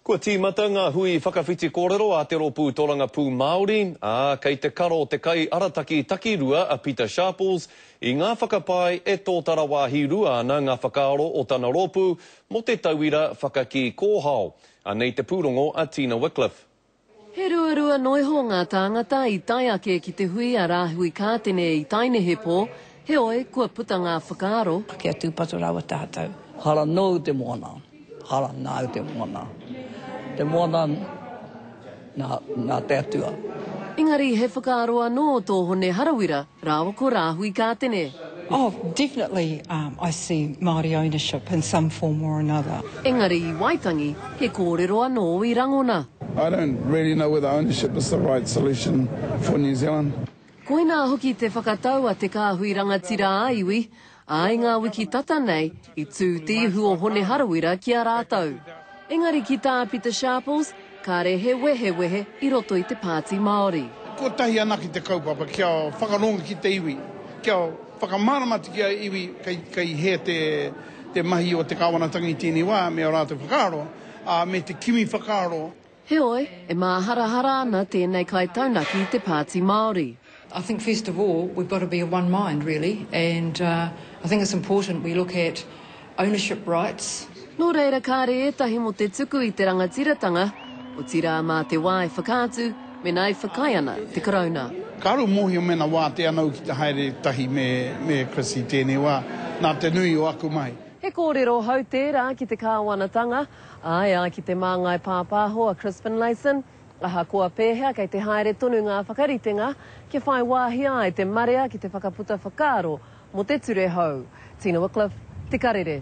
Kua tīmata ngā hui whakawhiti kōrero a te ropu tōranga pū Māori, kei te karo te kai arataki takirua a Peter Sharples, i ngā whakapai e tō tarawāhi rua ana ngā whakaaro o tana ropu, mo te tauira whakaki kōhao, a nei te pūrongo a Tina Wycliffe. He ruarua noiho ngā tāngata i tai ake ki te hui a rāhui kātene i taine he pō, he oe kua puta ngā whakaaro. Kia tūpato rawa tātou. Hara nōu te moana, hara nāu te moana. Te moana nā te atua. Engari he whakaaro anō tō hone harawira, rāwa ko rāhui kātene. Oh, definitely I see Māori ownership in some form or another. Engari i Waitangi, he kōrero anō i rangona. I don't really know whether ownership is the right solution for New Zealand. Koina hoki te whakatau a te kāhui rangatira a iwi, a ngā wiki tata nei i tū te ihu o hone harawira ki a rātau. Engari ki tā Peter Sharples, ka re he wehe i roto i te pāti Māori. Ko tahi ana ki te kaupapa, kia whakaronga ki te iwi, kia whakamaramati ki a iwi, kei he te mahi o te kāwanatanga i tēnei wā, me o rātou whakaaro, me te kimi whakaaro. He oe, e māharahara ana tēnei kai taunaki i te pāti Māori. I think first of all we've got to be of one mind really, and I think it's important we look at ownership rights. Nō reira kāre etahi mo te tuku i te rangatiratanga, o tira mā te wā e whakātu, me nei whakai ana te karauna. Ka aru mohi o mena wā te anau ki te haere tahi me Chrissy tēnei wā, nā te nui o aku mai. He kōrero hau tērā ki te kāwanatanga, ai ki te māngai pāpāho a Chris Finlayson, aha kua pēhea kei te haere tonu ngā whakaritenga, ke whai wāhi ai te marea ki te whakaputa whakaaro mo te ture hau. Tina Wycliffe, Te Karere.